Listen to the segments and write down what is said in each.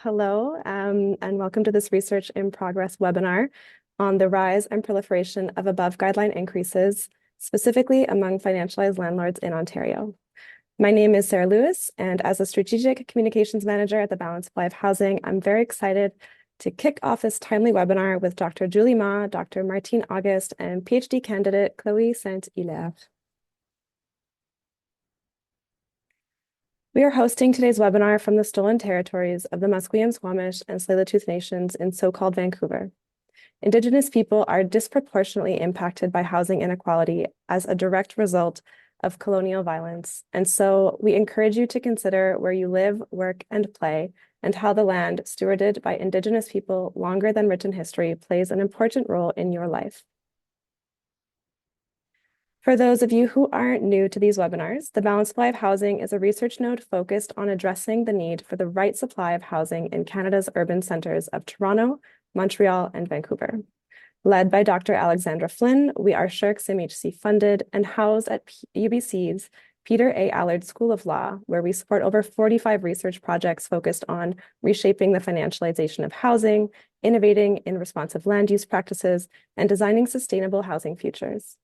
Hello, and welcome to this Research in Progress webinar on the rise and proliferation of above guideline increases, specifically among financialized landlords in Ontario. My name is Sarah Lewis, and as a Strategic Communications Manager at the Balance Supply of Housing, I'm very excited to kick off this timely webinar with Dr. Julie Ma, Dr. Martine August, and PhD candidate Cloé St-Hilaire. We are hosting today's webinar from the stolen territories of the Musqueam, Squamish, and Tsleil-Waututh Nations in so-called Vancouver. Indigenous people are disproportionately impacted by housing inequality as a direct result of colonial violence, and so we encourage you to consider where you live, work, and play, and how the land stewarded by Indigenous people longer than written history plays an important role in your life. For those of you who aren't new to these webinars, the Balanced Supply of Housing is a research node focused on addressing the need for the right supply of housing in Canada's urban centres of Toronto, Montreal, and Vancouver. Led by Dr. Alexandra Flynn, we are SSHRC CMHC funded and housed at UBC's Peter A. Allard School of Law, where we support over 45 research projects focused on reshaping the financialization of housing, innovating in responsive land use practices, and designing sustainable housing futures.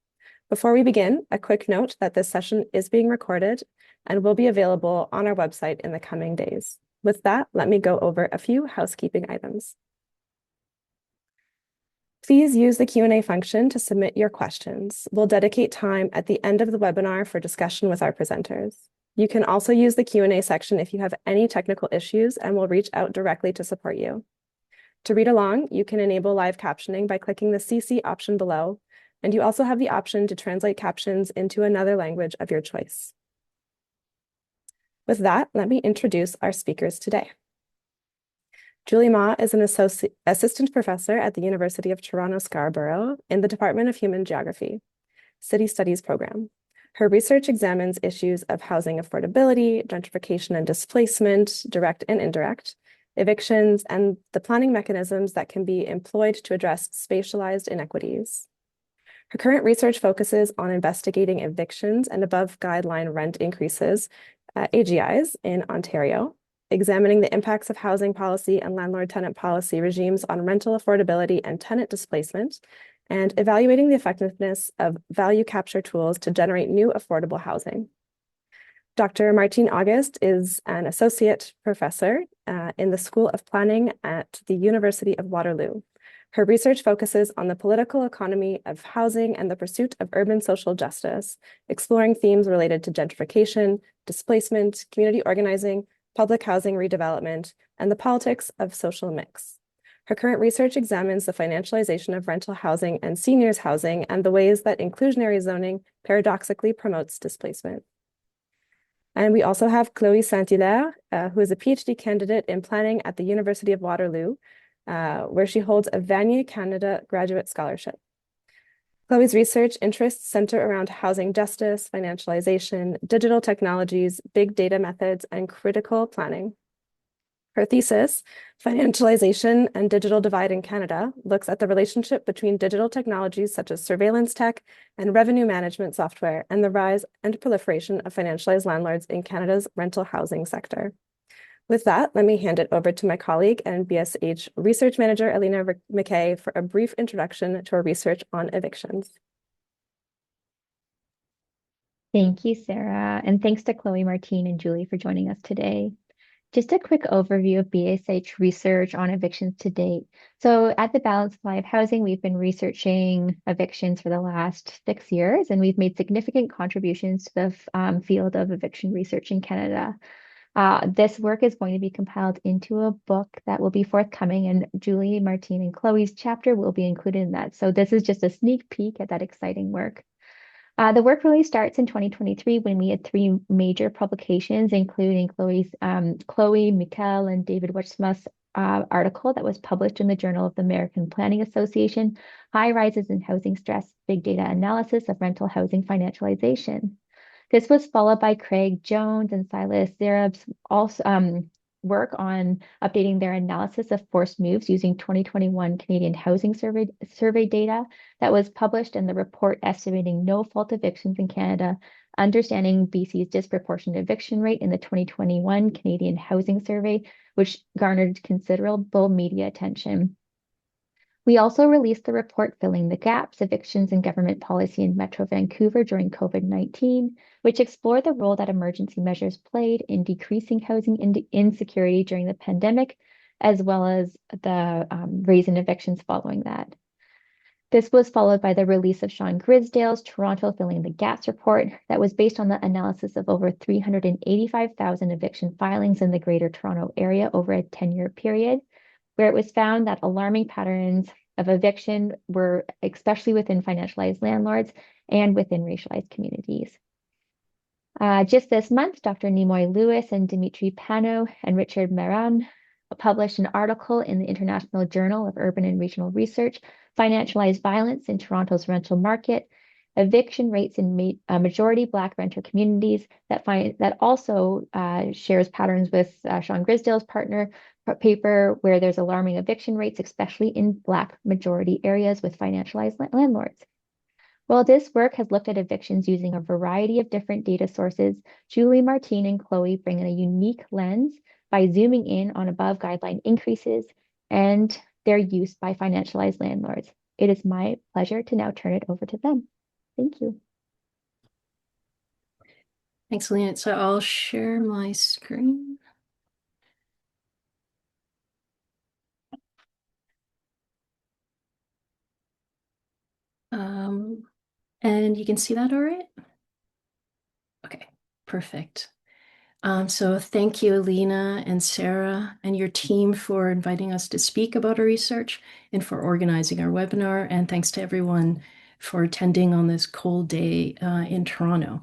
Before we begin, a quick note that this session is being recorded and will be available on our website in the coming days. With that, let me go over a few housekeeping items. Please use the Q&A function to submit your questions. We'll dedicate time at the end of the webinar for discussion with our presenters. You can also use the Q&A section if you have any technical issues, and we'll reach out directly to support you. To read along, you can enable live captioning by clicking the CC option below, and you also have the option to translate captions into another language of your choice. With that, let me introduce our speakers today. Julie Ma is an assistant professor at the University of Toronto Scarborough in the Department of Human Geography, City Studies program. Her research examines issues of housing affordability, gentrification and displacement, direct and indirect, evictions, and the planning mechanisms that can be employed to address spatialized inequities. Her current research focuses on investigating evictions and above guideline rent increases, AGIs, in Ontario, examining the impacts of housing policy and landlord-tenant policy regimes on rental affordability and tenant displacement, and evaluating the effectiveness of value capture tools to generate new affordable housing. Dr. Martine August is an associate professor in the School of Planning at the University of Waterloo. Her research focuses on the political economy of housing and the pursuit of urban social justice, exploring themes related to gentrification, displacement, community organizing, public housing redevelopment, and the politics of social mix. Her current research examines the financialization of rental housing and seniors housing and the ways that inclusionary zoning paradoxically promotes displacement. And we also have Cloé St-Hilaire, who is a PhD candidate in planning at the University of Waterloo, where she holds a Vanier Canada Graduate Scholarship. Chloe's research interests center around housing justice, financialization, digital technologies, big data methods, and critical planning. Her thesis, Financialization and Digital Divide in Canada, looks at the relationship between digital technologies such as surveillance tech and revenue management software and the rise and proliferation of financialized landlords in Canada's rental housing sector. With that, let me hand it over to my colleague and BSH Research Manager, Alina McKay, for a brief introduction to our research on evictions. Thank you, Sarah. And thanks to Cloé, Martine, and Julie for joining us today. Just a quick overview of BSH research on evictions to date. So at the Balanced Supply of Housing, we've been researching evictions for the last 6 years, and we've made significant contributions to the field of eviction research in Canada. This work is going to be compiled into a book that will be forthcoming, and Julie, Martine, and Chloe's chapter will be included in that. So this is just a sneak peek at that exciting work. The work really starts in 2023 when we had 3 major publications, including Cloé, Michael, and David Wetschmuth's article that was published in the Journal of the American Planning Association, High Rises in Housing Stress, Big Data Analysis of Rental Housing Financialization. This was followed by Craig Jones and Silas Zarab's also work on updating their analysis of forced moves using 2021 Canadian Housing Survey data that was published in the report estimating no-fault evictions in Canada Understanding BC's disproportionate eviction rate in the 2021 Canadian Housing Survey, which garnered considerable media attention. We also released the report Filling the Gaps, Evictions and Government Policy in Metro Vancouver during COVID-19, which explored the role that emergency measures played in decreasing housing insecurity during the pandemic, as well as the raise in evictions following that. This was followed by the release of Sean Grisdale's Toronto Filling the Gaps report that was based on the analysis of over 385,000 eviction filings in the Greater Toronto Area over a 10-year period, where it was found that alarming patterns of eviction were especially within financialized landlords and within racialized communities. Just this month, Dr. Nimoy Lewis and Dimitri Pano and Richard Meran published an article in the International Journal of Urban and Regional Research, Financialized Violence in Toronto's Rental Market, Eviction Rates in Majority Black Renter Communities, that also shares patterns with Sean Grisdale's paper, where there's alarming eviction rates, especially in Black majority areas with financialized landlords. While this work has looked at evictions using a variety of different data sources, Julie, Martine, and Chloe bring in a unique lens by zooming in on above guideline increases and their use by financialized landlords. It is my pleasure to now turn it over to them. Thank you. Thanks, Leanne. So I'll share my screen. And you can see that all right? Okay, perfect. So thank you, Alina and Sarah and your team for inviting us to speak about our research and for organizing our webinar. And thanks to everyone for attending on this cold day in Toronto.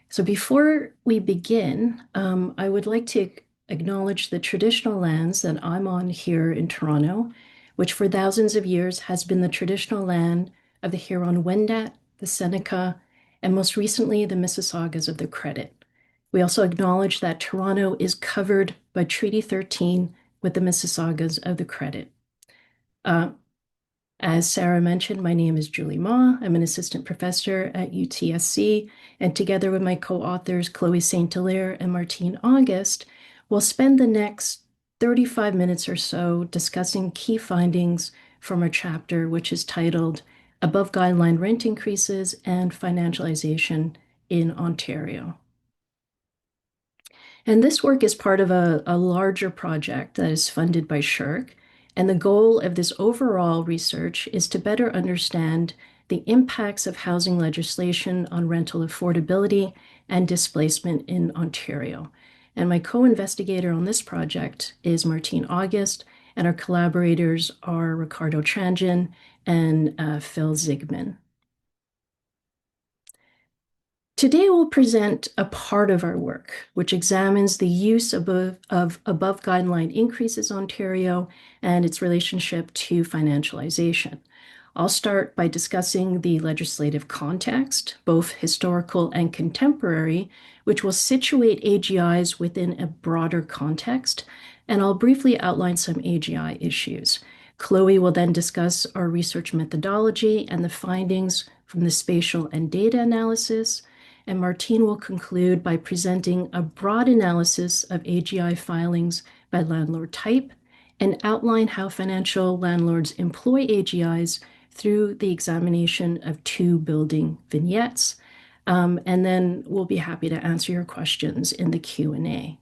So before we begin, I would like to acknowledge the traditional lands that I'm on here in Toronto, which for thousands of years has been the traditional land of the Huron-Wendat, the Seneca, and most recently the Mississaugas of the Credit. We also acknowledge that Toronto is covered by Treaty 13 with the Mississaugas of the Credit. As Sarah mentioned, my name is Julie Ma. I'm an assistant professor at UTSC, and together with my co-authors, Cloé St-Hilaire and Martine August, we'll spend the next 35 minutes or so discussing key findings from our chapter, which is titled Above Guideline Rent Increases and Financialization in Ontario. And this work is part of a larger project that is funded by SSHRC. And the goal of this overall research is to better understand the impacts of housing legislation on rental affordability and displacement in Ontario. And my co-investigator on this project is Martine August, and our collaborators are Ricardo Tranjan and Phil Zigman. Today, we'll present a part of our work, which examines the use of above guideline increases in Ontario and its relationship to financialization. I'll start by discussing the legislative context, both historical and contemporary, which will situate AGIs within a broader context, and I'll briefly outline some AGI issues. Chloe will then discuss our research methodology and the findings from the spatial and data analysis, and Martine will conclude by presenting a broad analysis of AGI filings by landlord type and outline how financial landlords employ AGIs through the examination of 2 building vignettes. And then we'll be happy to answer your questions in the Q&A.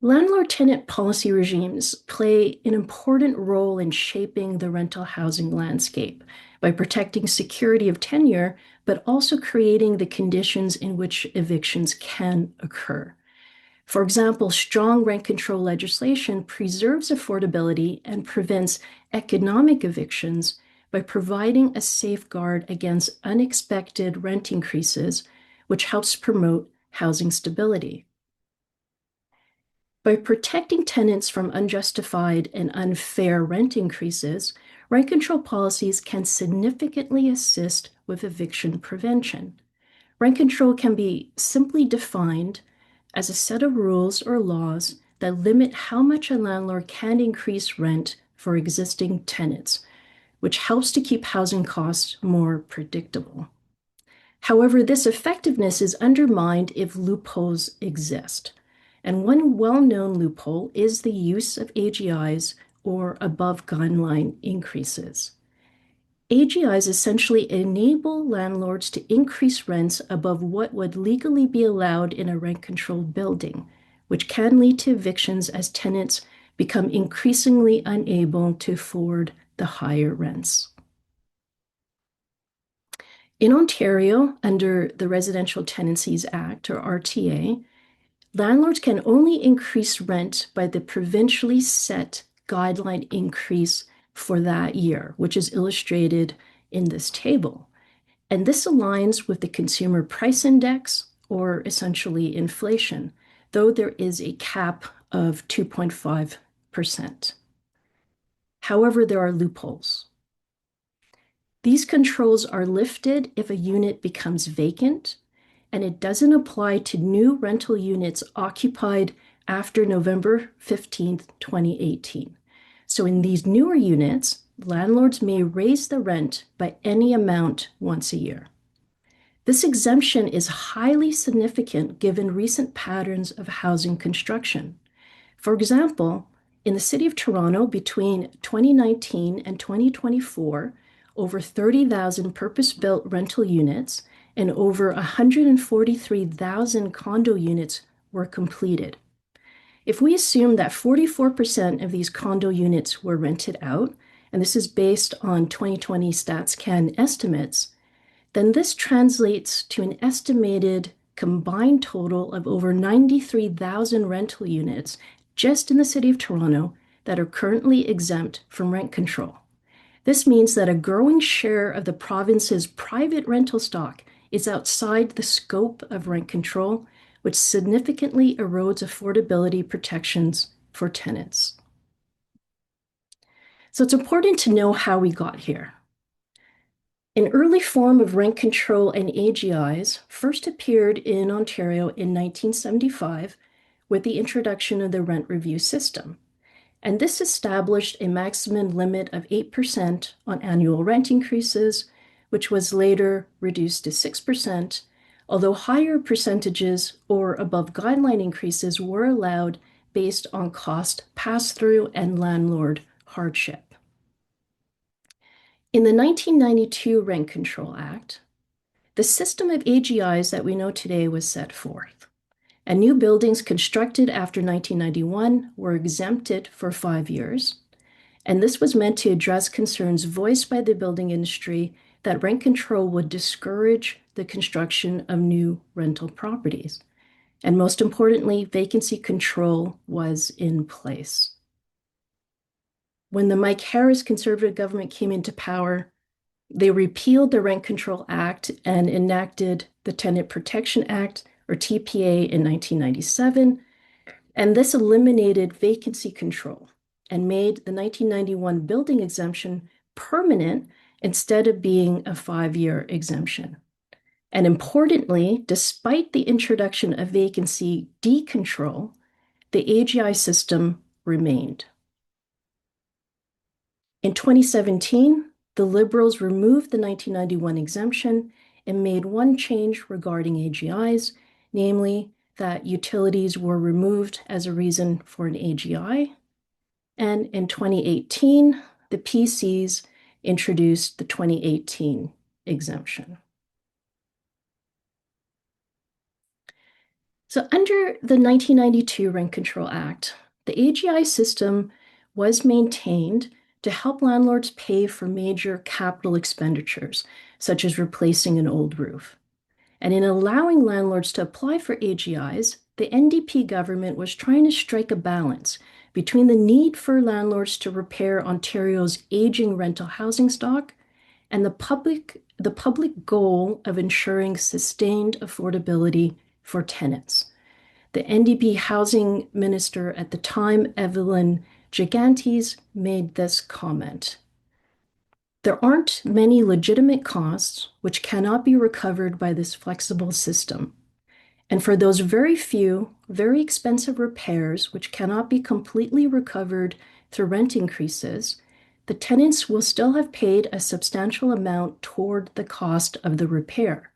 Landlord-tenant policy regimes play an important role in shaping the rental housing landscape by protecting security of tenure, but also creating the conditions in which evictions can occur. For example, strong rent control legislation preserves affordability and prevents economic evictions by providing a safeguard against unexpected rent increases, which helps promote housing stability. By protecting tenants from unjustified and unfair rent increases, rent control policies can significantly assist with eviction prevention. Rent control can be simply defined as a set of rules or laws that limit how much a landlord can increase rent for existing tenants, which helps to keep housing costs more predictable. However, this effectiveness is undermined if loopholes exist. And one well-known loophole is the use of AGIs, or above guideline increases. AGIs essentially enable landlords to increase rents above what would legally be allowed in a rent-controlled building, which can lead to evictions as tenants become increasingly unable to afford the higher rents. In Ontario, under the Residential Tenancies Act, or RTA, landlords can only increase rent by the provincially set guideline increase for that year, which is illustrated in this table. And this aligns with the Consumer Price Index, or essentially inflation, though there is a cap of 2.5%. However, there are loopholes. These controls are lifted if a unit becomes vacant, and it doesn't apply to new rental units occupied after November 15th, 2018. So in these newer units, landlords may raise the rent by any amount once a year. This exemption is highly significant given recent patterns of housing construction. For example, in the City of Toronto between 2019 and 2024, over 30,000 purpose-built rental units and over 143,000 condo units were completed. If we assume that 44% of these condo units were rented out, and this is based on 2020 StatsCan estimates, then this translates to an estimated combined total of over 93,000 rental units just in the City of Toronto that are currently exempt from rent control. This means that a growing share of the province's private rental stock is outside the scope of rent control, which significantly erodes affordability protections for tenants. So it's important to know how we got here. An early form of rent control and AGIs first appeared in Ontario in 1975 with the introduction of the rent review system. And this established a maximum limit of 8% on annual rent increases, which was later reduced to 6%, although higher percentages or above guideline increases were allowed based on cost pass-through and landlord hardship. In the 1992 Rent Control Act, the system of AGIs that we know today was set forth, and new buildings constructed after 1991 were exempted for 5 years, and this was meant to address concerns voiced by the building industry that rent control would discourage the construction of new rental properties. And most importantly, vacancy control was in place. When the Mike Harris Conservative government came into power, they repealed the Rent Control Act and enacted the Tenant Protection Act, or TPA, in 1997, and this eliminated vacancy control and made the 1991 building exemption permanent instead of being a 5-year exemption. And importantly, despite the introduction of vacancy decontrol, the AGI system remained. In 2017, the Liberals removed the 1991 exemption and made one change regarding AGIs, namely that utilities were removed as a reason for an AGI. And in 2018, the PCs introduced the 2018 exemption. So under the 1992 Rent Control Act, the AGI system was maintained to help landlords pay for major capital expenditures, such as replacing an old roof. And in allowing landlords to apply for AGIs, the NDP government was trying to strike a balance between the need for landlords to repair Ontario's aging rental housing stock and the public goal of ensuring sustained affordability for tenants. The NDP housing minister at the time, Evelyn Gigantes, made this comment: "There aren't many legitimate costs which cannot be recovered by this flexible system. And for those very few, very expensive repairs which cannot be completely recovered through rent increases, the tenants will still have paid a substantial amount toward the cost of the repair.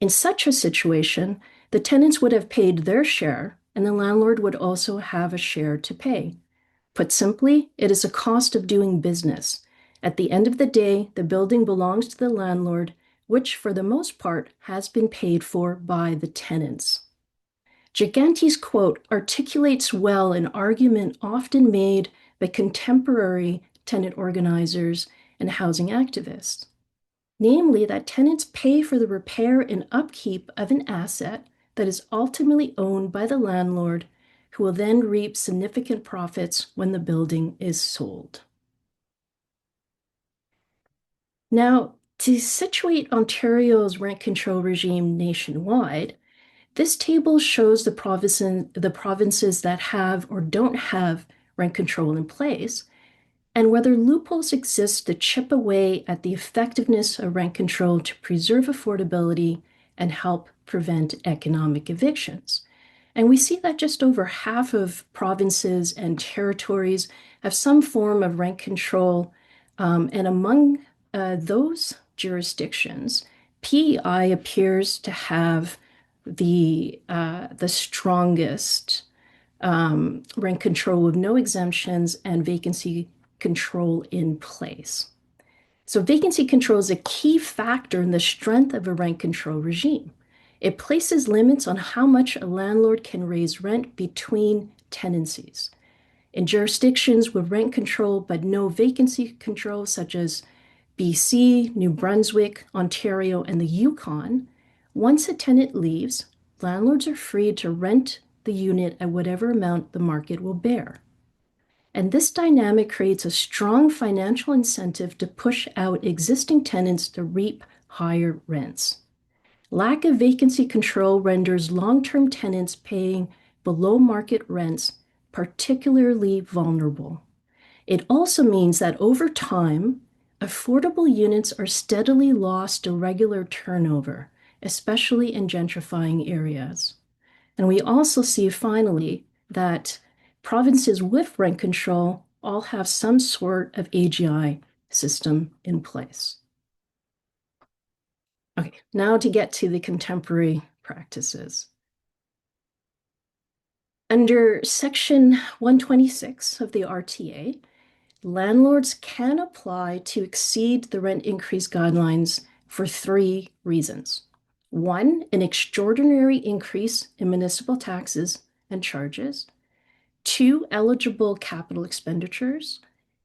In such a situation, the tenants would have paid their share, and the landlord would also have a share to pay. Put simply, it is a cost of doing business. At the end of the day, the building belongs to the landlord, which for the most part has been paid for by the tenants. Giganti's quote articulates well an argument often made by contemporary tenant organizers and housing activists, namely that tenants pay for the repair and upkeep of an asset that is ultimately owned by the landlord, who will then reap significant profits when the building is sold. Now, to situate Ontario's rent control regime nationwide, this table shows the provinces that have or don't have rent control in place, and whether loopholes exist to chip away at the effectiveness of rent control to preserve affordability and help prevent economic evictions. And we see that just over half of provinces and territories have some form of rent control. And among those jurisdictions, PEI appears to have the strongest rent control with no exemptions and vacancy control in place. So vacancy control is a key factor in the strength of a rent control regime. It places limits on how much a landlord can raise rent between tenancies. In jurisdictions with rent control but no vacancy control, such as BC, New Brunswick, Ontario, and the Yukon, once a tenant leaves, landlords are free to rent the unit at whatever amount the market will bear. And this dynamic creates a strong financial incentive to push out existing tenants to reap higher rents. Lack of vacancy control renders long-term tenants paying below market rents particularly vulnerable. It also means that over time, affordable units are steadily lost to regular turnover, especially in gentrifying areas. And we also see finally that provinces with rent control all have some sort of AGI system in place. Okay, now to get to the contemporary practices. Under Section 126 of the RTA, landlords can apply to exceed the rent increase guidelines for 3 reasons. 1, an extraordinary increase in municipal taxes and charges. 2, eligible capital expenditures.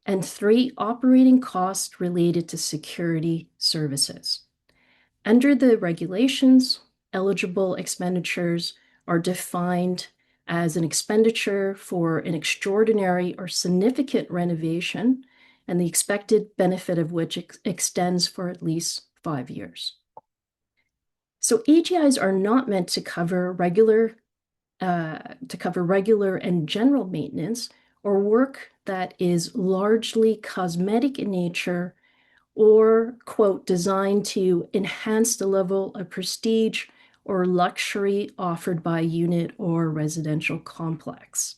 And 3, operating costs related to security services. Under the regulations, eligible expenditures are defined as an expenditure for an extraordinary or significant renovation, and the expected benefit of which extends for at least 5 years. So AGIs are not meant to cover regular and general maintenance or work that is largely cosmetic in nature or, quote, designed to enhance the level of prestige or luxury offered by a unit or residential complex.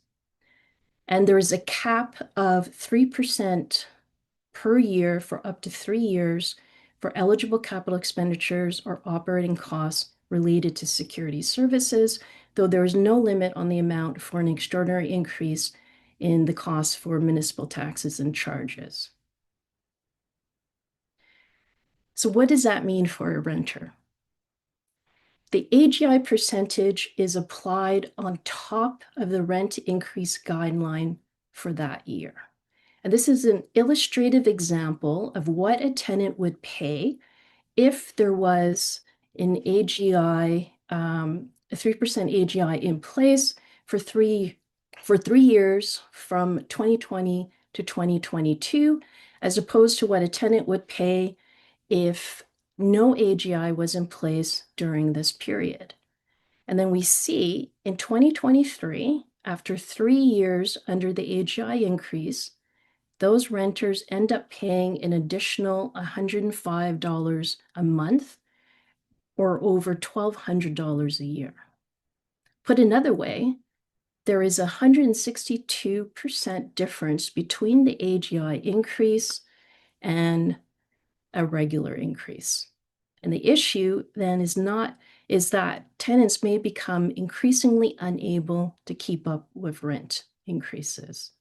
And there is a cap of 3% per year for up to 3 years for eligible capital expenditures or operating costs related to security services, though there is no limit on the amount for an extraordinary increase in the costs for municipal taxes and charges. So what does that mean for a renter? The AGI percentage is applied on top of the rent increase guideline for that year. And this is an illustrative example of what a tenant would pay if there was an AGI, a 3% AGI in place for 3 years from 2020 to 2022, as opposed to what a tenant would pay if no AGI was in place during this period. And then we see in 2023, after 3 years under the AGI increase, those renters end up paying an additional $105 a month or over $1,200 a year. Put another way, there is a 162% difference between the AGI increase and a regular increase. And the issue then is that tenants may become increasingly unable to keep up with rent increases.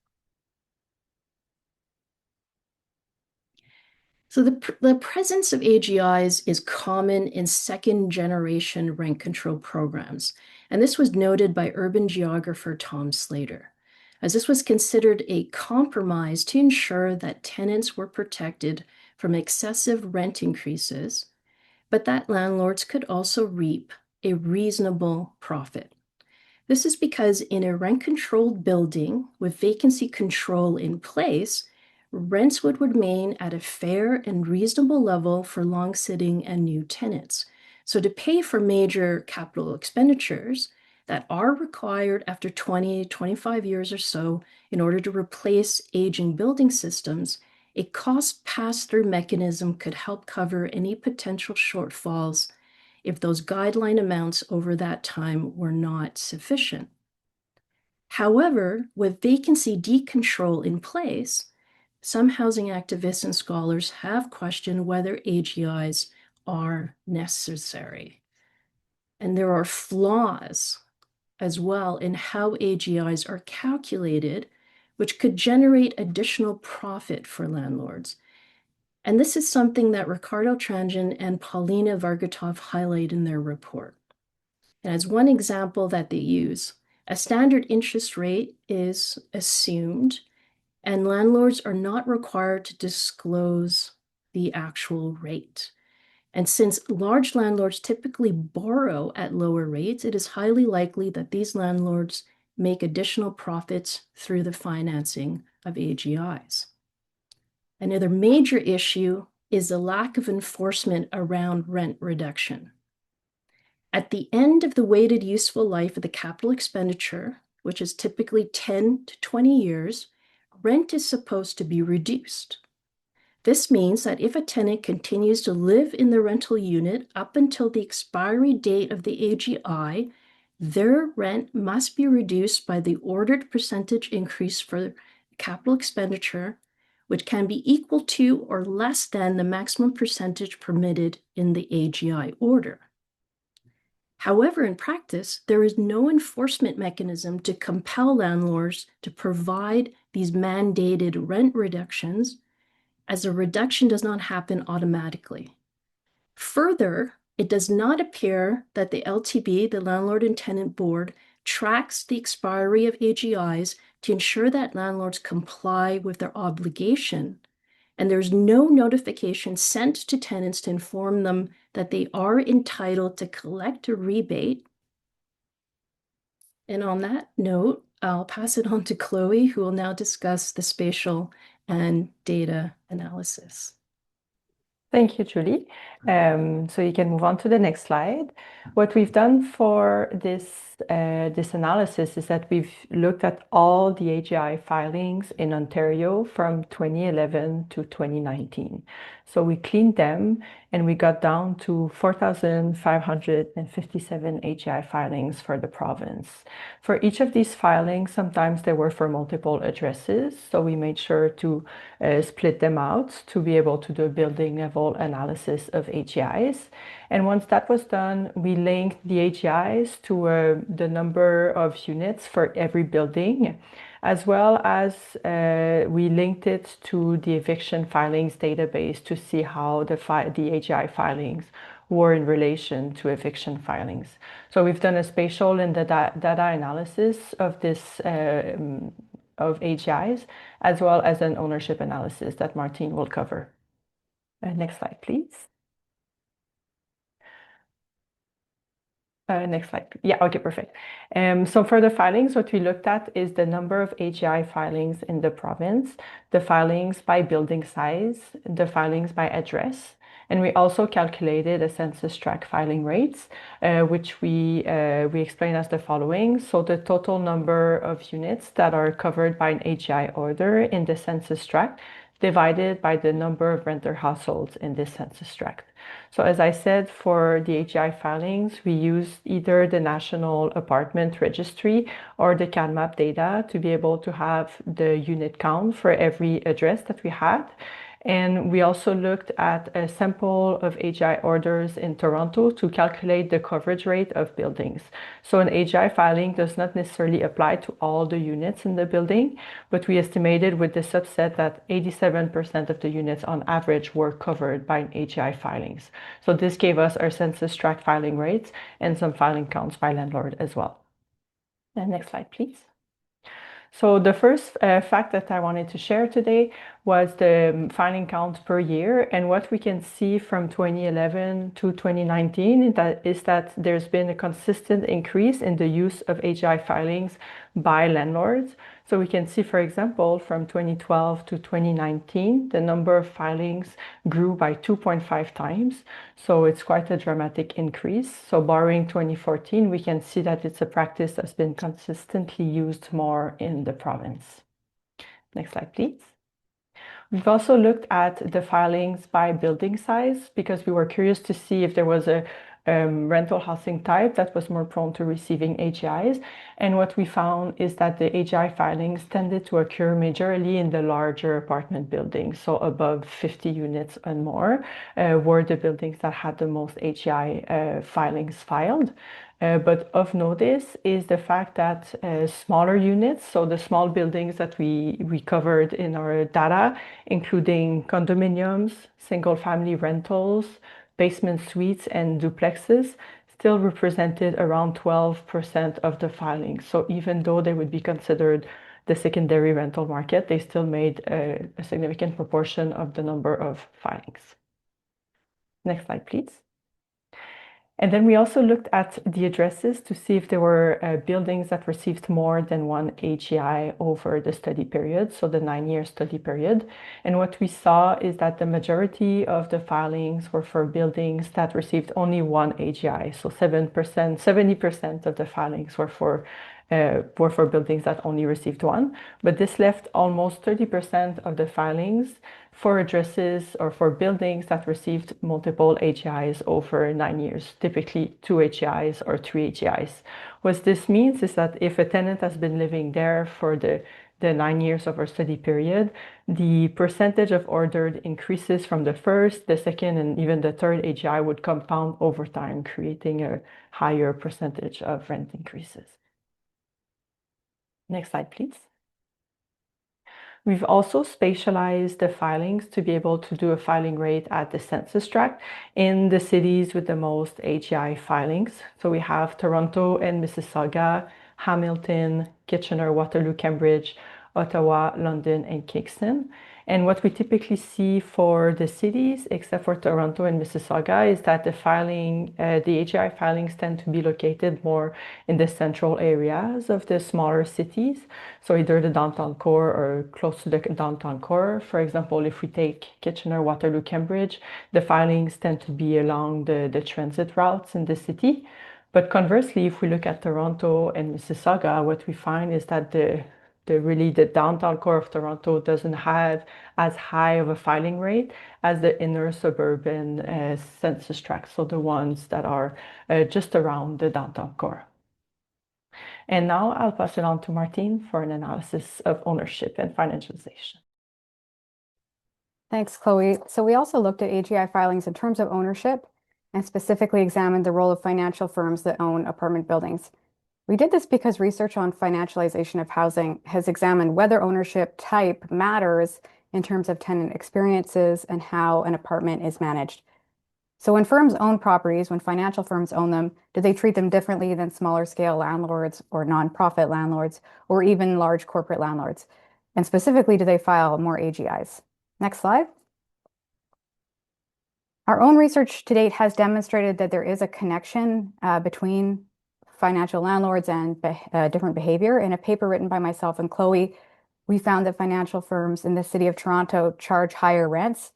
So the presence of AGIs is common in second-generation rent control programs, and this was noted by urban geographer Tom Slater, as this was considered a compromise to ensure that tenants were protected from excessive rent increases, but that landlords could also reap a reasonable profit. This is because in a rent-controlled building with vacancy control in place, rents would remain at a fair and reasonable level for long-sitting and new tenants. So to pay for major capital expenditures that are required after 20, 25 years or so in order to replace aging building systems, a cost pass-through mechanism could help cover any potential shortfalls if those guideline amounts over that time were not sufficient. However, with vacancy decontrol in place, some housing activists and scholars have questioned whether AGIs are necessary. And there are flaws as well in how AGIs are calculated, which could generate additional profit for landlords. And this is something that Ricardo Tranjan and Paulina Vargatov highlight in their report. And as one example that they use, a standard interest rate is assumed, and landlords are not required to disclose the actual rate. And since large landlords typically borrow at lower rates, it is highly likely that these landlords make additional profits through the financing of AGIs. Another major issue is the lack of enforcement around rent reduction. At the end of the weighted useful life of the capital expenditure, which is typically 10 to 20 years, rent is supposed to be reduced. This means that if a tenant continues to live in the rental unit up until the expiry date of the AGI, their rent must be reduced by the ordered percentage increase for capital expenditure, which can be equal to or less than the maximum percentage permitted in the AGI order. However, in practice, there is no enforcement mechanism to compel landlords to provide these mandated rent reductions, as a reduction does not happen automatically. Further, it does not appear that the LTB, the Landlord and Tenant Board, tracks the expiry of AGIs to ensure that landlords comply with their obligation, and there's no notification sent to tenants to inform them that they are entitled to collect a rebate. And on that note, I'll pass it on to Cloé, who will now discuss the spatial and data analysis. Thank you, Julie. So you can move on to the next slide. What we've done for this analysis is that we've looked at all the AGI filings in Ontario from 2011 to 2019. So we cleaned them and we got down to 4,557 AGI filings for the province. For each of these filings, sometimes they were for multiple addresses. So we made sure to split them out to be able to do a building level analysis of AGIs. And once that was done, we linked the AGIs to the number of units for every building, as well as we linked it to the eviction filings database to see how the AGI filings were in relation to eviction filings. So we've done a spatial and data analysis of this of AGIs, as well as an ownership analysis that Martine will cover. Next slide, please. Next slide. Yeah, okay, perfect. So for the filings, what we looked at is the number of AGI filings in the province, the filings by building size, the filings by address, and we also calculated a census tract filing rates, which we explain as the following. So the total number of units that are covered by an AGI order in the census tract divided by the number of renter households in this census tract. So as I said, for the AGI filings, we use either the National Apartment Registry or the CADMAP data to be able to have the unit count for every address that we had. And we also looked at a sample of AGI orders in Toronto to calculate the coverage rate of buildings. So an AGI filing does not necessarily apply to all the units in the building, but we estimated with the subset that 87% of the units on average were covered by AGI filings. So this gave us our census tract filing rates and some filing counts by landlord as well. And next slide, please. So the first fact that I wanted to share today was the filing count per year. And what we can see from 2011 to 2019 is that there's been a consistent increase in the use of AGI filings by landlords. So we can see, for example, from 2012 to 2019, the number of filings grew by 2.5 times. So it's quite a dramatic increase. So barring 2014, we can see that it's a practice that's been consistently used more in the province. Next slide, please. We've also looked at the filings by building size because we were curious to see if there was a rental housing type that was more prone to receiving AGIs. And what we found is that the AGI filings tended to occur majorly in the larger apartment buildings, so above 50 units and more, were the buildings that had the most AGI filings filed. But of notice is the fact that smaller units, so the small buildings that we covered in our data, including condominiums, single-family rentals, basement suites, and duplexes, still represented around 12% of the filings. So even though they would be considered the secondary rental market, they still made a significant proportion of the number of filings. Next slide, please. And then we also looked at the addresses to see if there were buildings that received more than one AGI over the study period, so the 9-year study period. And what we saw is that the majority of the filings were for buildings that received only one AGI. So 70% of the filings were for buildings that only received one. But this left almost 30% of the filings for addresses or for buildings that received multiple AGIs over 9 years, typically 2 AGIs or 3 AGIs. What this means is that if a tenant has been living there for the 9 years of our study period, the percentage of ordered increases from the first, the second, and even the third AGI would compound over time, creating a higher percentage of rent increases. Next slide, please. We've also spatialized the filings to be able to do a filing rate at the census tract in the cities with the most AGI filings. So we have Toronto and Mississauga, Hamilton, Kitchener, Waterloo, Cambridge, Ottawa, London, and Kingston. And what we typically see for the cities, except for Toronto and Mississauga, is that the AGI filings tend to be located more in the central areas of the smaller cities. So either the downtown core or close to the downtown core. For example, if we take Kitchener, Waterloo, Cambridge, the filings tend to be along the transit routes in the city. But conversely, if we look at Toronto and Mississauga, what we find is that the downtown core of Toronto doesn't have as high of a filing rate as the inner suburban census tracts, so the ones that are just around the downtown core. And now I'll pass it on to Martine for an analysis of ownership and financialization. Thanks, Chloe. So we also looked at AGI filings in terms of ownership and specifically examined the role of financial firms that own apartment buildings. We did this because research on financialization of housing has examined whether ownership type matters in terms of tenant experiences and how an apartment is managed. So when firms own properties, when financial firms own them, do they treat them differently than smaller scale landlords or nonprofit landlords or even large corporate landlords? And specifically, do they file more AGIs? Next slide. Our own research to date has demonstrated that there is a connection between financial landlords and different behavior. In a paper written by myself and Chloe, we found that financial firms in the city of Toronto charge higher rents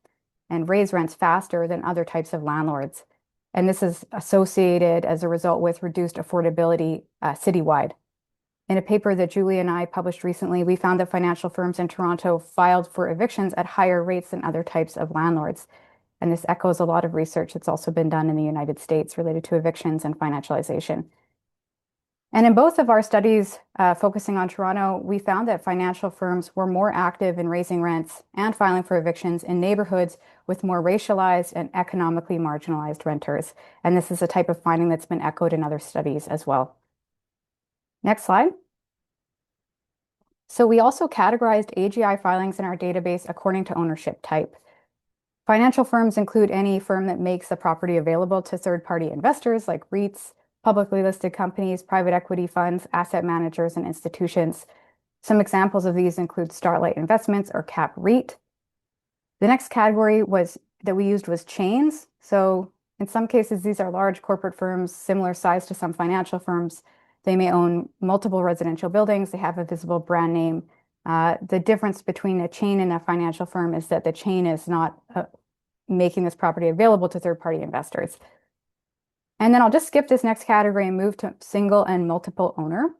and raise rents faster than other types of landlords. And this is associated as a result with reduced affordability citywide. In a paper that Julie and I published recently, we found that financial firms in Toronto filed for evictions at higher rates than other types of landlords. And this echoes a lot of research that's also been done in the United States related to evictions and financialization. And in both of our studies focusing on Toronto, we found that financial firms were more active in raising rents and filing for evictions in neighborhoods with more racialized and economically marginalized renters. And this is a type of finding that's been echoed in other studies as well. Next slide. So we also categorized AGI filings in our database according to ownership type. Financial firms include any firm that makes a property available to third-party investors like REITs, publicly listed companies, private equity funds, asset managers, and institutions. Some examples of these include Starlight Investments or CAP REIT. The next category that we used was chains. So in some cases, these are large corporate firms, similar size to some financial firms. They may own multiple residential buildings. They have a visible brand name. The difference between a chain and a financial firm is that the chain is not making this property available to third-party investors. And then I'll just skip this next category and move to single and multiple owner.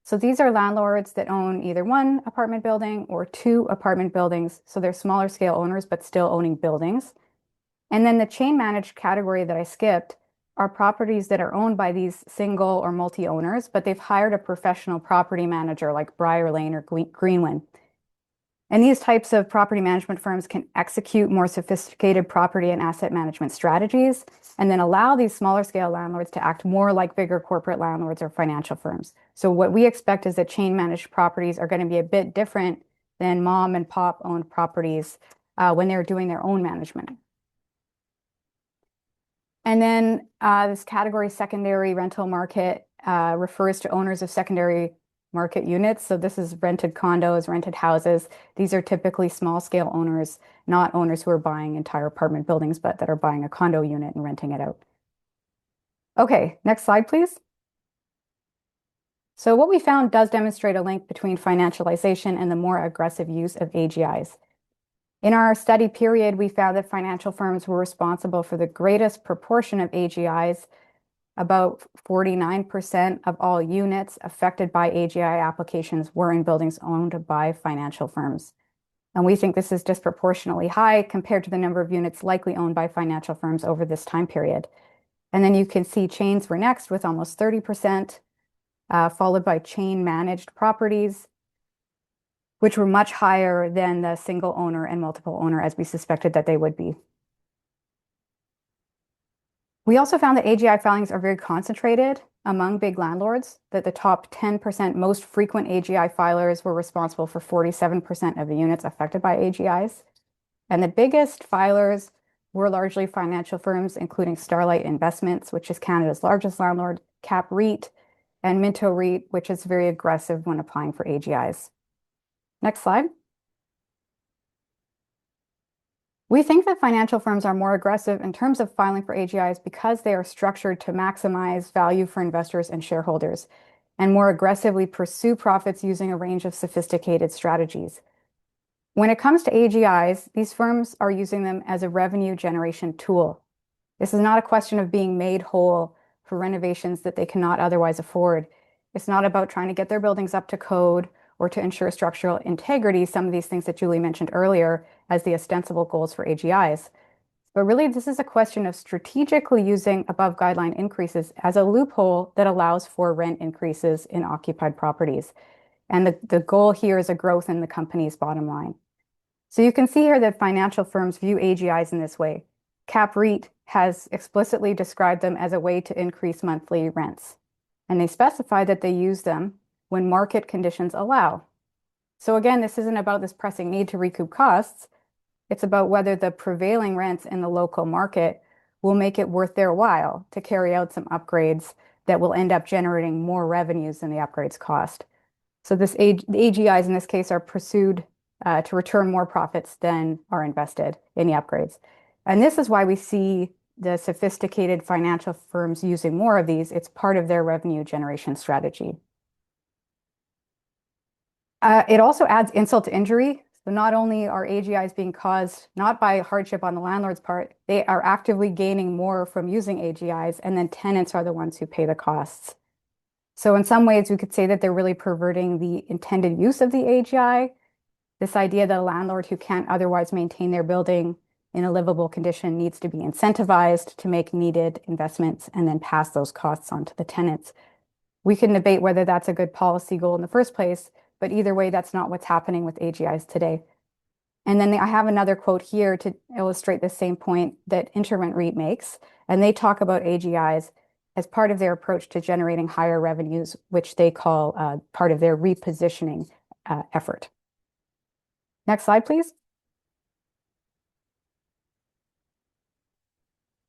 So these are landlords that own either one apartment building or two apartment buildings. So they're smaller scale owners, but still owning buildings. And then the chain managed category that I skipped are properties that are owned by these single or multi-owners, but they've hired a professional property manager like Briar Lane or Greenwin. And these types of property management firms can execute more sophisticated property and asset management strategies, and then allow these smaller scale landlords to act more like bigger corporate landlords or financial firms. So what we expect is that chain managed properties are going to be a bit different than mom and pop owned properties when they're doing their own management. And then this category secondary rental market refers to owners of secondary market units. So this is rented condos, rented houses. These are typically small scale owners, not owners who are buying entire apartment buildings, but that are buying a condo unit and renting it out. Okay, next slide, please. So what we found does demonstrate a link between financialization and the more aggressive use of AGIs. In our study period, we found that financial firms were responsible for the greatest proportion of AGIs. About 49% of all units affected by AGI applications were in buildings owned by financial firms. And we think this is disproportionately high compared to the number of units likely owned by financial firms over this time period. And then you can see chains were next with almost 30%, followed by chain managed properties, which were much higher than the single owner and multiple owner as we suspected that they would be. We also found that AGI filings are very concentrated among big landlords, that the top 10% most frequent AGI filers were responsible for 47% of the units affected by AGIs. And the biggest filers were largely financial firms, including Starlight Investments, which is Canada's largest landlord, CAP REIT, and Minto REIT, which is very aggressive when applying for AGIs. Next slide. We think that financial firms are more aggressive in terms of filing for AGIs because they are structured to maximize value for investors and shareholders, and more aggressively pursue profits using a range of sophisticated strategies. When it comes to AGIs, these firms are using them as a revenue generation tool. This is not a question of being made whole for renovations that they cannot otherwise afford. It's not about trying to get their buildings up to code or to ensure structural integrity, some of these things that Julie mentioned earlier as the ostensible goals for AGIs. But really, this is a question of strategically using above guideline increases as a loophole that allows for rent increases in occupied properties. And the goal here is a growth in the company's bottom line. So you can see here that financial firms view AGIs in this way. CAP REIT has explicitly described them as a way to increase monthly rents. And they specify that they use them when market conditions allow. So again, this isn't about this pressing need to recoup costs. It's about whether the prevailing rents in the local market will make it worth their while to carry out some upgrades that will end up generating more revenues than the upgrades cost. So the AGIs in this case are pursued to return more profits than are invested in the upgrades. And this is why we see the sophisticated financial firms using more of these. It's part of their revenue generation strategy. It also adds insult to injury. So not only are AGIs being caused not by hardship on the landlord's part, they are actively gaining more from using AGIs, and then tenants are the ones who pay the costs. So in some ways, we could say that they're really perverting the intended use of the AGI. This idea that a landlord who can't otherwise maintain their building in a livable condition needs to be incentivized to make needed investments and then pass those costs on to the tenants. We can debate whether that's a good policy goal in the first place, but either way, that's not what's happening with AGIs today. And then I have another quote here to illustrate the same point that InterRent REIT makes, and they talk about AGIs as part of their approach to generating higher revenues, which they call part of their repositioning effort. Next slide, please.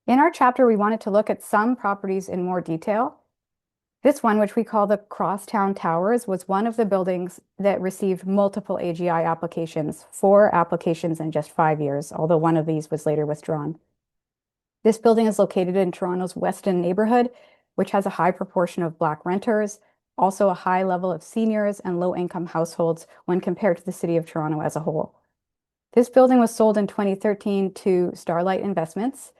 In our chapter, we wanted to look at some properties in more detail. This one, which we call the Crosstown Towers, was one of the buildings that received multiple AGI applications, 4 applications in just 5 years, although one of these was later withdrawn. This building is located in Toronto's Weston neighborhood, which has a high proportion of Black renters, also a high level of seniors and low-income households when compared to the city of Toronto as a whole. This building was sold in 2013 to Starlight Investments,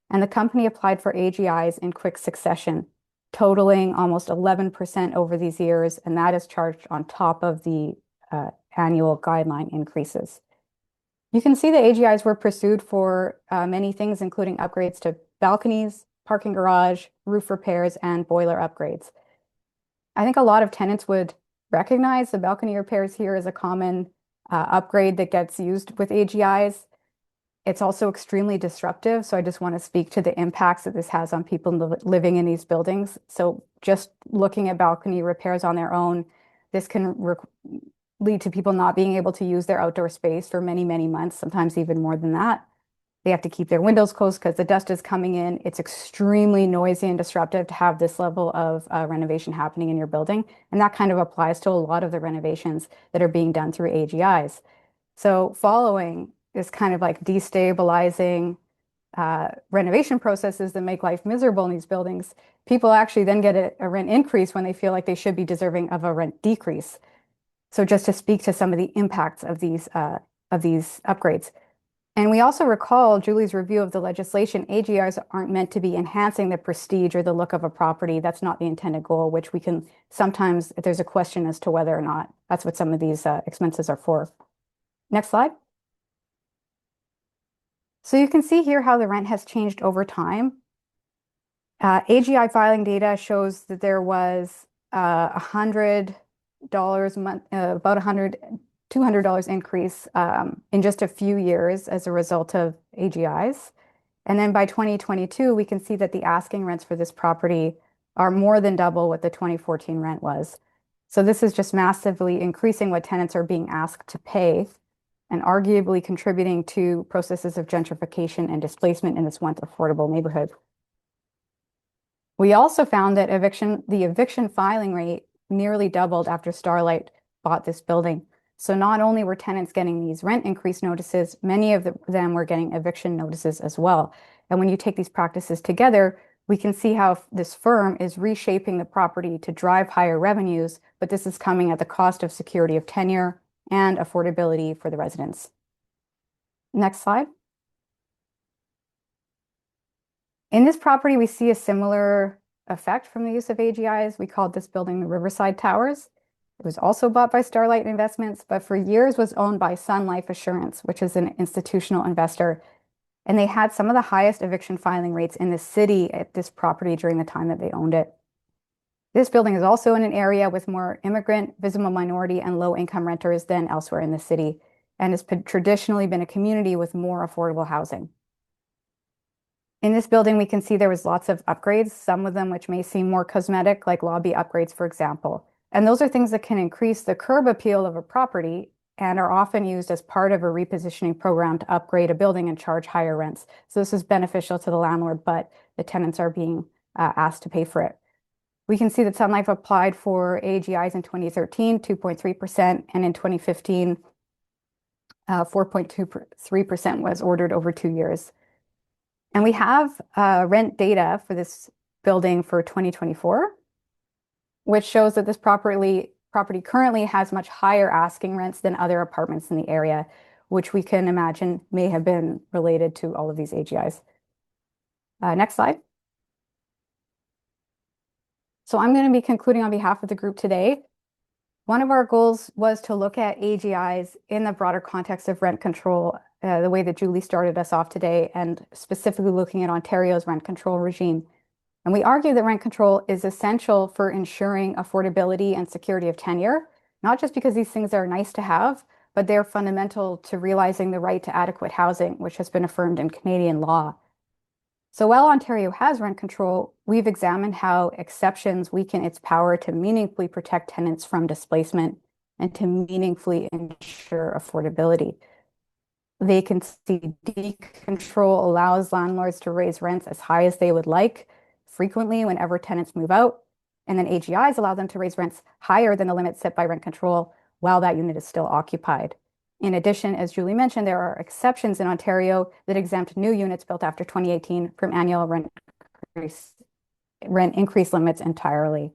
and the company applied for AGIs in quick succession, totaling almost 11% over these years, and that is charged on top of the annual guideline increases. You can see the AGIs were pursued for many things, including upgrades to balconies, parking garage, roof repairs, and boiler upgrades. I think a lot of tenants would recognize the balcony repairs here as a common upgrade that gets used with AGIs. It's also extremely disruptive, so I just want to speak to the impacts that this has on people living in these buildings. So just looking at balcony repairs on their own, this can lead to people not being able to use their outdoor space for many, many months, sometimes even more than that. They have to keep their windows closed because the dust is coming in. It's extremely noisy and disruptive to have this level of renovation happening in your building. And that kind of applies to a lot of the renovations that are being done through AGIs. So following this kind of like destabilizing renovation processes that make life miserable in these buildings, people actually then get a rent increase when they feel like they should be deserving of a rent decrease. So just to speak to some of the impacts of these upgrades. And we also recall Julie's review of the legislation. AGIs aren't meant to be enhancing the prestige or the look of a property. That's not the intended goal, which we can sometimes, if there's a question as to whether or not that's what some of these expenses are for. Next slide. So you can see here how the rent has changed over time. AGI filing data shows that there was $100 a month, about $200 increase in just a few years as a result of AGIs. And then by 2022, we can see that the asking rents for this property are more than double what the 2014 rent was. So this is just massively increasing what tenants are being asked to pay and arguably contributing to processes of gentrification and displacement in this once affordable neighborhood. We also found that the eviction filing rate nearly doubled after Starlight bought this building. So not only were tenants getting these rent increase notices, many of them were getting eviction notices as well. And when you take these practices together, we can see how this firm is reshaping the property to drive higher revenues, but this is coming at the cost of security of tenure and affordability for the residents. Next slide. In this property, we see a similar effect from the use of AGIs. We called this building the Riverside Towers. It was also bought by Starlight Investments, but for years was owned by Sun Life Assurance, which is an institutional investor. And they had some of the highest eviction filing rates in the city at this property during the time that they owned it. This building is also in an area with more immigrant, visible minority, and low-income renters than elsewhere in the city, and has traditionally been a community with more affordable housing. In this building, we can see there was lots of upgrades, some of them which may seem more cosmetic, like lobby upgrades, for example. And those are things that can increase the curb appeal of a property and are often used as part of a repositioning program to upgrade a building and charge higher rents. So this is beneficial to the landlord, but the tenants are being asked to pay for it. We can see that Sun Life applied for AGIs in 2013, 2.3%, and in 2015, 4.23% was ordered over 2 years. And we have rent data for this building for 2024, which shows that this property currently has much higher asking rents than other apartments in the area, which we can imagine may have been related to all of these AGIs. Next slide. So I'm going to be concluding on behalf of the group today. One of our goals was to look at AGIs in the broader context of rent control, the way that Julie started us off today, and specifically looking at Ontario's rent control regime. And we argue that rent control is essential for ensuring affordability and security of tenure, not just because these things are nice to have, but they're fundamental to realizing the right to adequate housing, which has been affirmed in Canadian law. So while Ontario has rent control, we've examined how exceptions weaken its power to meaningfully protect tenants from displacement and to meaningfully ensure affordability. Vacancy decontrol allows landlords to raise rents as high as they would like, frequently whenever tenants move out. And then AGIs allow them to raise rents higher than the limit set by rent control while that unit is still occupied. In addition, as Julie mentioned, there are exceptions in Ontario that exempt new units built after 2018 from annual rent increase limits entirely.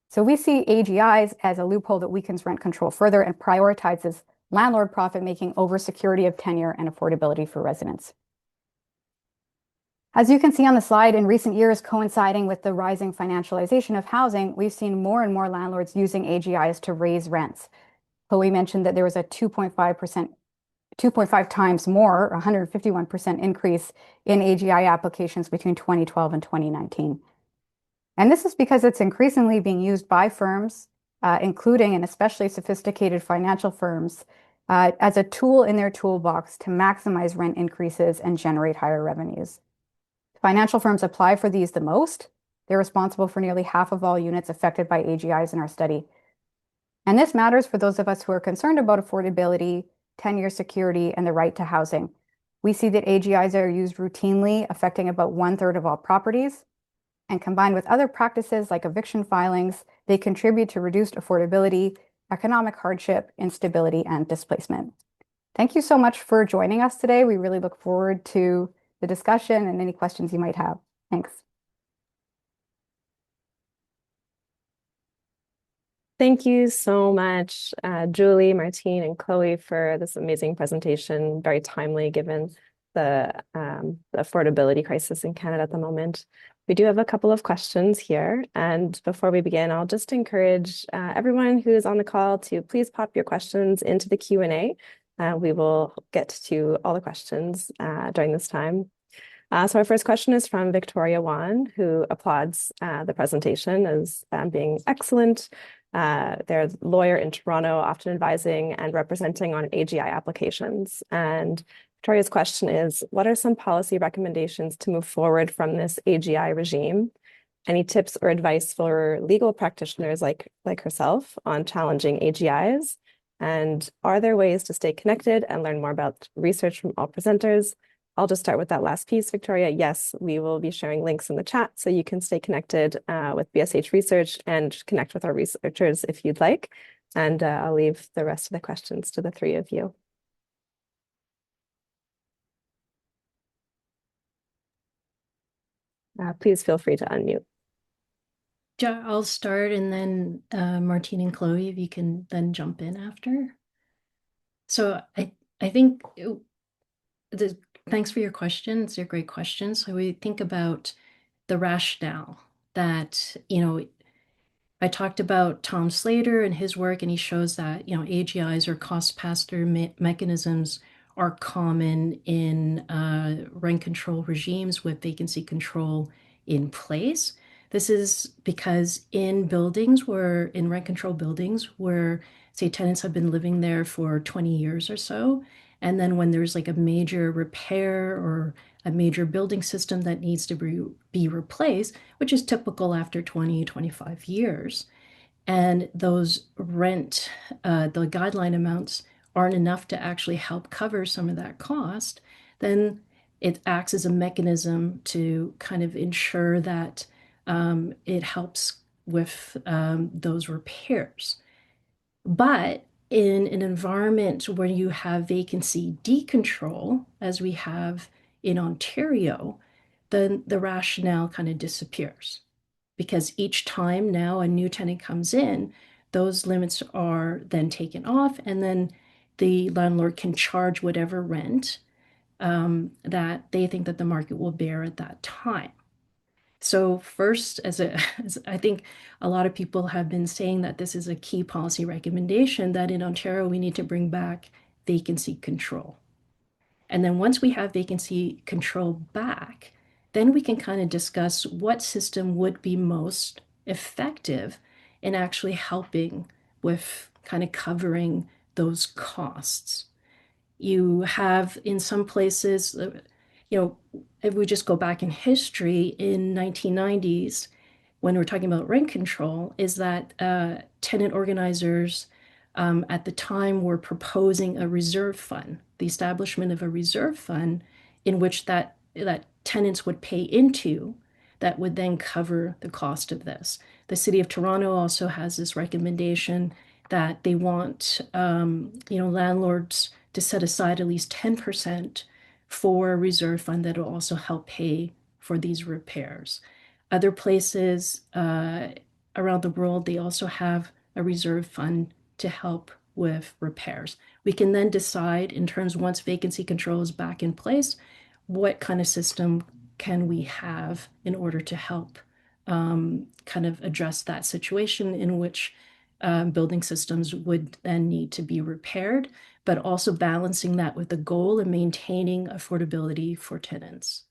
So we see AGIs as a loophole that weakens rent control further and prioritizes landlord profit making over security of tenure and affordability for residents. As you can see on the slide, in recent years, coinciding with the rising financialization of housing, we've seen more and more landlords using AGIs to raise rents. Chloe mentioned that there was a 2.5 times more, 151% increase in AGI applications between 2012 and 2019. And this is because it's increasingly being used by firms, including and especially sophisticated financial firms, as a tool in their toolbox to maximize rent increases and generate higher revenues. Financial firms apply for these the most. They're responsible for nearly half of all units affected by AGIs in our study. And this matters for those of us who are concerned about affordability, tenure security, and the right to housing. We see that AGIs are used routinely, affecting about 1/3 of all properties. And combined with other practices like eviction filings, they contribute to reduced affordability, economic hardship, instability, and displacement. Thank you so much for joining us today. We really look forward to the discussion and any questions you might have. Thanks. Thank you so much, Julie, Martine, and Chloe for this amazing presentation, very timely given the affordability crisis in Canada at the moment. We do have a couple of questions here, and before we begin, I'll just encourage everyone who is on the call to please pop your questions into the Q&A. We will get to all the questions during this time. So our first question is from Victoria Wan, who applauds the presentation as being excellent. They're a lawyer in Toronto, often advising and representing on AGI applications. And Victoria's question is, what are some policy recommendations to move forward from this AGI regime? Any tips or advice for legal practitioners like herself on challenging AGIs? And are there ways to stay connected and learn more about research from all presenters? I'll just start with that last piece, Victoria. Yes, we will be sharing links in the chat so you can stay connected with BSH Research and connect with our researchers if you'd like. And I'll leave the rest of the questions to the three of you. Please feel free to unmute. Yeah, I'll start and then Martine and Chloe, if you can then jump in after. So I think thanks for your questions. They're great questions. So we think about the rationale that, I talked about Tom Slater and his work, and he shows that, AGIs or cost pass-through mechanisms are common in rent control regimes with vacancy control in place. This is because in rent control buildings where, say, tenants have been living there for 20 years or so, and then when there's like a major repair or a major building system that needs to be replaced, which is typical after 20, 25 years, and those the guideline amounts aren't enough to actually help cover some of that cost, then it acts as a mechanism to kind of ensure that it helps with those repairs. But in an environment where you have vacancy decontrol, as we have in Ontario, then the rationale kind of disappears. Because each time now a new tenant comes in, those limits are then taken off, and then the landlord can charge whatever rent that they think that the market will bear at that time. So first, as I think a lot of people have been saying that this is a key policy recommendation, that in Ontario, we need to bring back vacancy control. And then once we have vacancy control back, then we can kind of discuss what system would be most effective in actually helping with kind of covering those costs. You have in some places, if we just go back in history in 1990s, when we're talking about rent control, is that tenant organizers at the time were proposing a reserve fund, the establishment of a reserve fund in which that tenants would pay into that would then cover the cost of this. The City of Toronto also has this recommendation that they want landlords to set aside at least 10% for a reserve fund that will also help pay for these repairs. Other places around the world, they also have a reserve fund to help with repairs. We can then decide in terms, once vacancy control is back in place, what kind of system can we have in order to help kind of address that situation in which building systems would then need to be repaired, but also balancing that with the goal of maintaining affordability for tenants.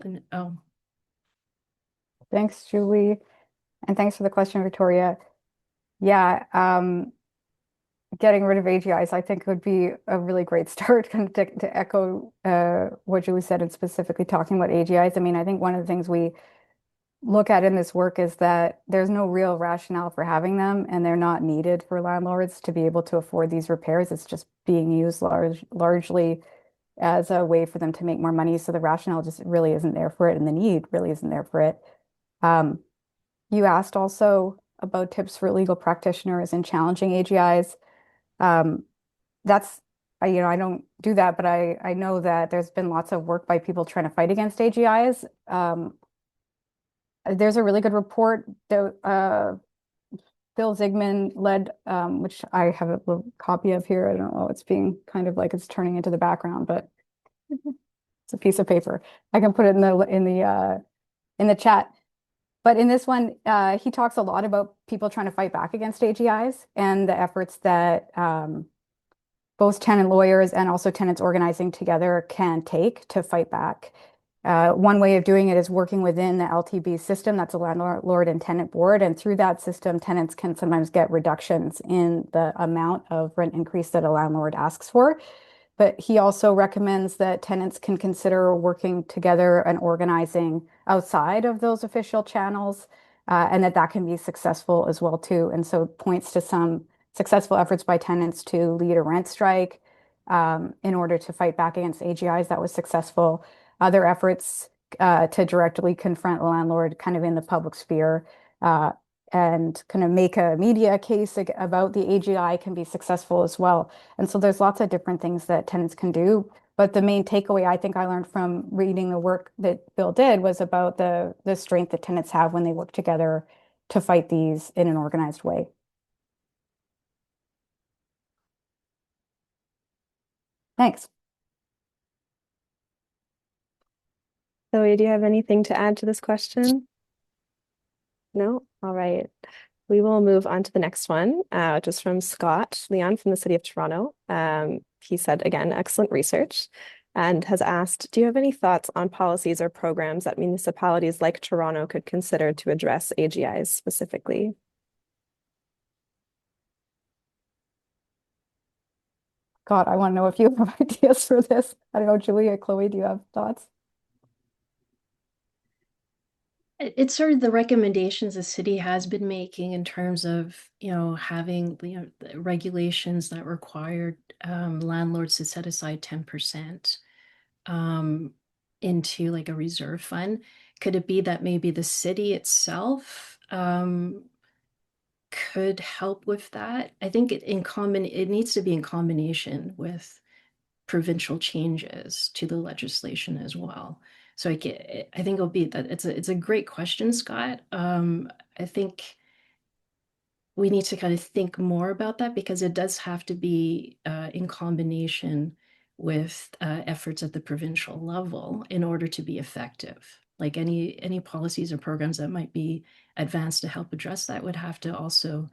And Thanks, Julie. And thanks for the question, Victoria. Yeah, getting rid of AGIs, I think would be a really great start kind of to echo what Julie said, and specifically talking about AGIs. I mean, I think one of the things we look at in this work is that there's no real rationale for having them, and they're not needed for landlords to be able to afford these repairs. It's just being used largely as a way for them to make more money. So the rationale just really isn't there for it, and the need really isn't there for it. You asked also about tips for legal practitioners in challenging AGIs. That's, I don't do that, but I know that there's been lots of work by people trying to fight against AGIs. There's a really good report that Phil Zigman led, which I have a little copy of here. I don't know, it's being kind of like it's turning into the background, but it's a piece of paper. I can put it in the chat. But in this one, he talks a lot about people trying to fight back against AGIs and the efforts that both tenant lawyers and also tenants organizing together can take to fight back. One way of doing it is working within the LTB system. That's a landlord and tenant board. And through that system, tenants can sometimes get reductions in the amount of rent increase that a landlord asks for. But he also recommends that tenants can consider working together and organizing outside of those official channels, and that can be successful as well too. And so points to some successful efforts by tenants to lead a rent strike in order to fight back against AGIs that was successful. Other efforts to directly confront a landlord kind of in the public sphere and kind of make a media case about the AGI can be successful as well. And so there's lots of different things that tenants can do. But the main takeaway I think I learned from reading the work that Bill did was about the strength that tenants have when they work together to fight these in an organized way. Thanks. Cloé, do you have anything to add to this question? No? All right. We will move on to the next one, which is from Scott Leon from the City of Toronto. He said, again, excellent research, and has asked, do you have any thoughts on policies or programs that municipalities like Toronto could consider to address AGIs specifically? God, I want to know if you have ideas for this. I don't know, Julie or Chloe, do you have thoughts? It's sort of the recommendations the city has been making in terms of, having, the regulations that required landlords to set aside 10% into like a reserve fund. Could it be that maybe the city itself could help with that? I think it needs to be in combination with provincial changes to the legislation as well. So I think it'll be that it's a great question, Scott. I think we need to kind of think more about that because it does have to be in combination with efforts at the provincial level in order to be effective. Like any policies or programs that might be advanced to help address that would have to also,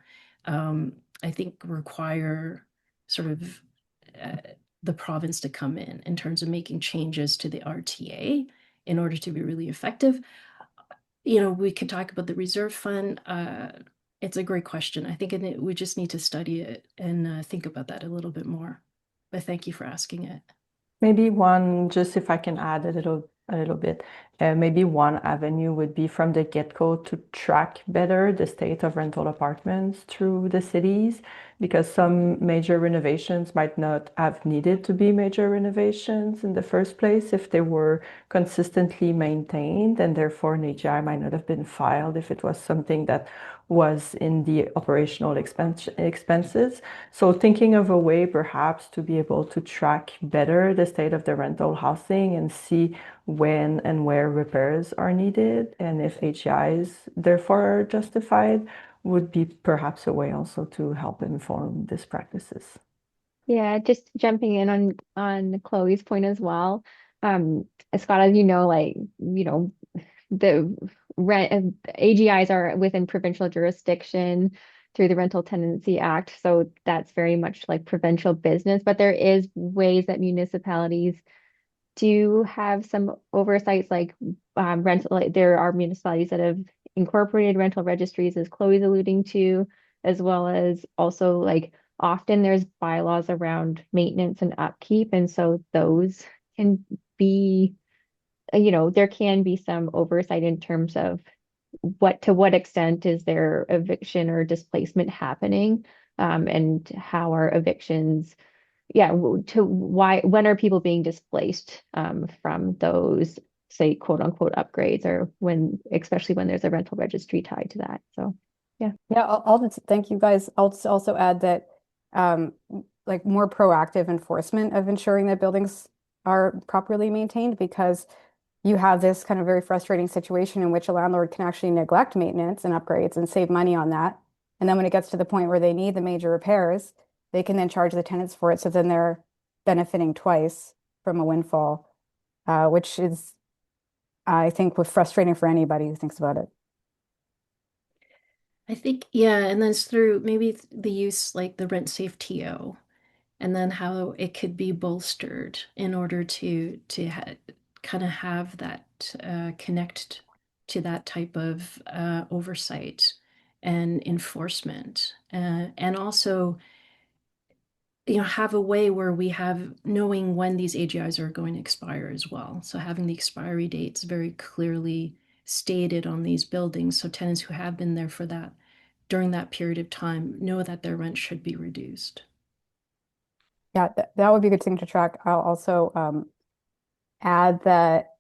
I think, require sort of the province to come in terms of making changes to the RTA in order to be really effective. We could talk about the reserve fund. It's a great question. I think we just need to study it and think about that a little bit more. But thank you for asking it. Maybe one, just if I can add a little bit, maybe one avenue would be from the get-go to track better the state of rental apartments through the cities, because some major renovations might not have needed to be major renovations in the first place if they were consistently maintained, and therefore an AGI might not have been filed if it was something that was in the operational expenses. So thinking of a way perhaps to be able to track better the state of the rental housing and see when and where repairs are needed, and if AGIs therefore are justified, would be perhaps a way also to help inform these practices. Yeah, just jumping in on Chloe's point as well. Scott, as you know, the rent AGIs are within provincial jurisdiction through the Rental Tenancy Act, so that's very much like provincial business. But there is ways that municipalities do have some oversights, like rental. Like there are municipalities that have incorporated rental registries, as Chloe's alluding to, as well as also like often there's bylaws around maintenance and upkeep, and so those can be, there can be some oversight in terms of to what extent is there eviction or displacement happening, and how are evictions, when are people being displaced from those, say, quote unquote upgrades, or especially when there's a rental registry tied to that. So yeah. I'll just thank you guys. I'll just also add that like more proactive enforcement of ensuring that buildings are properly maintained, because you have this kind of very frustrating situation in which a landlord can actually neglect maintenance and upgrades and save money on that. And then when it gets to the point where they need the major repairs, they can then charge the tenants for it. So then they're benefiting twice from a windfall, which is, I think, frustrating for anybody who thinks about it. I think, yeah, and then it's through maybe the use like the rent safe TO, and then how it could be bolstered in order to kind of have that connect to that type of oversight and enforcement, and also have a way where we have knowing when these AGIs are going to expire as well. So having the expiry dates very clearly stated on these buildings, so tenants who have been there for that during that period of time know that their rent should be reduced. Yeah, that would be a good thing to track. I'll also add that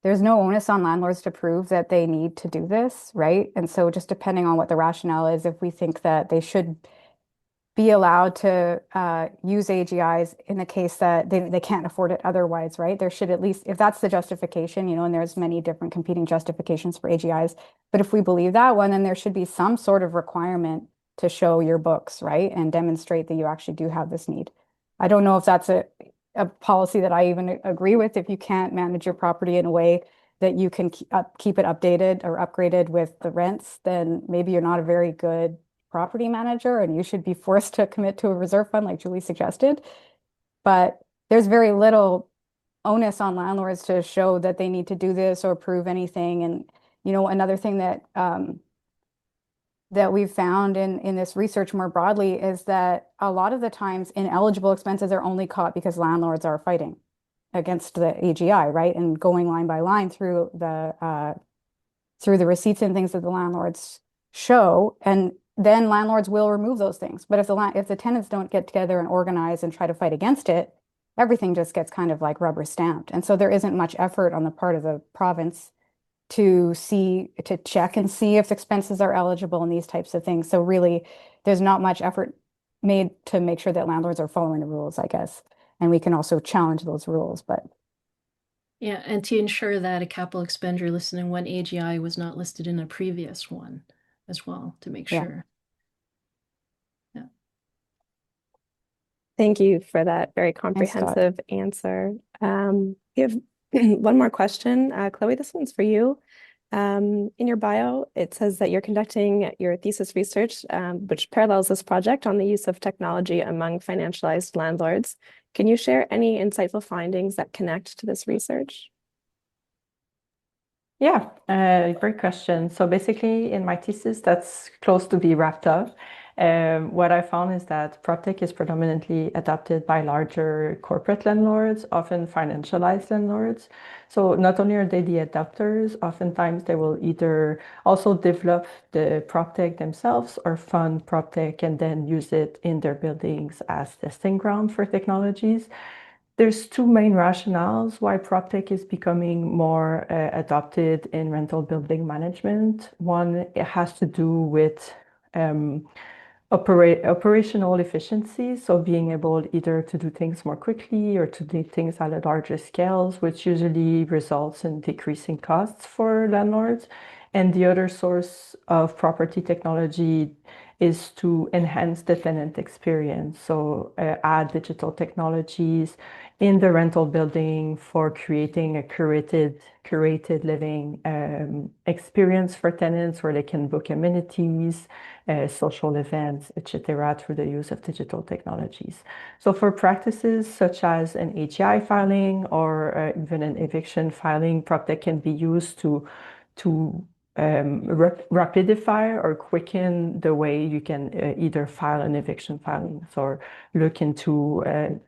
there's no onus on landlords to prove that they need to do this, right? And so just depending on what the rationale is, if we think that they should be allowed to use AGIs in the case that they can't afford it otherwise, right? There should at least, if that's the justification, and there's many different competing justifications for AGIs, but if we believe that one, then there should be some sort of requirement to show your books, right? And demonstrate that you actually do have this need. I don't know if that's a policy that I even agree with. If you can't manage your property in a way that you can keep it updated or upgraded with the rents, then maybe you're not a very good property manager and you should be forced to commit to a reserve fund like Julie suggested. But there's very little onus on landlords to show that they need to do this or prove anything. And another thing that that we've found in this research more broadly is that a lot of the times ineligible expenses are only caught because landlords are fighting against the AGI, right? And going line by line through the receipts and things that the landlords show, and then landlords will remove those things. But if the tenants don't get together and organize and try to fight against it, everything just gets kind of like rubber stamped. And so there isn't much effort on the part of the province to check and see if expenses are eligible and these types of things. So really, there's not much effort made to make sure that landlords are following the rules, I guess. And we can also challenge those rules, but. Yeah, and to ensure that a capital expenditure listed in one AGI was not listed in a previous one as well, to make sure. Yeah. Thank you for that very comprehensive answer. We have One more question. Chloe, this one's for you. In your bio, it says that you're conducting your thesis research, which parallels this project on the use of technology among financialized landlords. Can you share any insightful findings that connect to this research? Yeah, great question. So basically, in my thesis, that's close to be wrapped up. What I found is that PropTech is predominantly adopted by larger corporate landlords, often financialized landlords. So not only are they the adopters, oftentimes they will either also develop the PropTech themselves or fund PropTech and then use it in their buildings as testing ground for technologies. There's two main rationales why PropTech is becoming more adopted in rental building management. One, it has to do with operational efficiency, so being able either to do things more quickly or to do things at a larger scales, which usually results in decreasing costs for landlords. And the other source of property technology is to enhance the tenant experience. So add digital technologies in the rental building for creating a curated living experience for tenants where they can book amenities, social events, etc., through the use of digital technologies. So for practices such as an AGI filing or even an eviction filing, PropTech can be used to rapidify or quicken the way you can either file an eviction filing or look into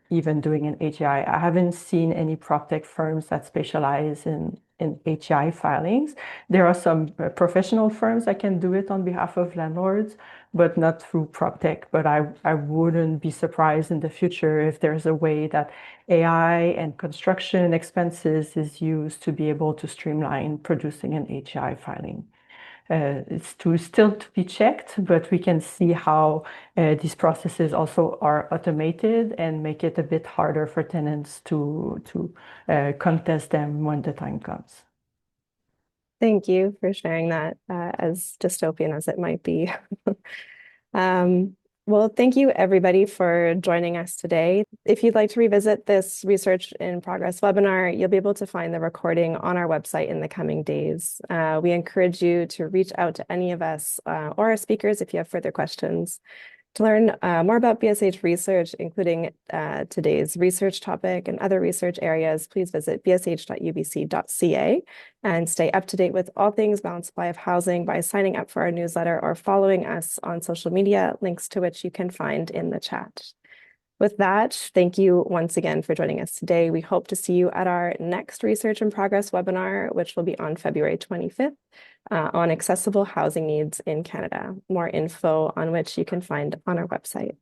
even doing an AGI. I haven't seen any PropTech firms that specialize in AGI filings. There are some professional firms that can do it on behalf of landlords, but not through PropTech. But I wouldn't be surprised in the future if there's a way that AI and construction expenses is used to be able to streamline producing an AGI filing. It's still to be checked, but we can see how these processes also are automated and make it a bit harder for tenants to contest them when the time comes. Thank you for sharing that, as dystopian as it might be. Well, thank you everybody for joining us today. If you'd like to revisit this research in progress webinar, you'll be able to find the recording on our website in the coming days. We encourage you to reach out to any of us or our speakers if you have further questions. To learn more about BSH research, including today's research topic and other research areas, please visit bsh.ubc.ca and stay up to date with all things balanced supply of housing by signing up for our newsletter or following us on social media, links to which you can find in the chat. With that, thank you once again for joining us today. We hope to see you at our next Research in Progress webinar, which will be on February 25th. On accessible housing needs in Canada. More info on which you can find on our website.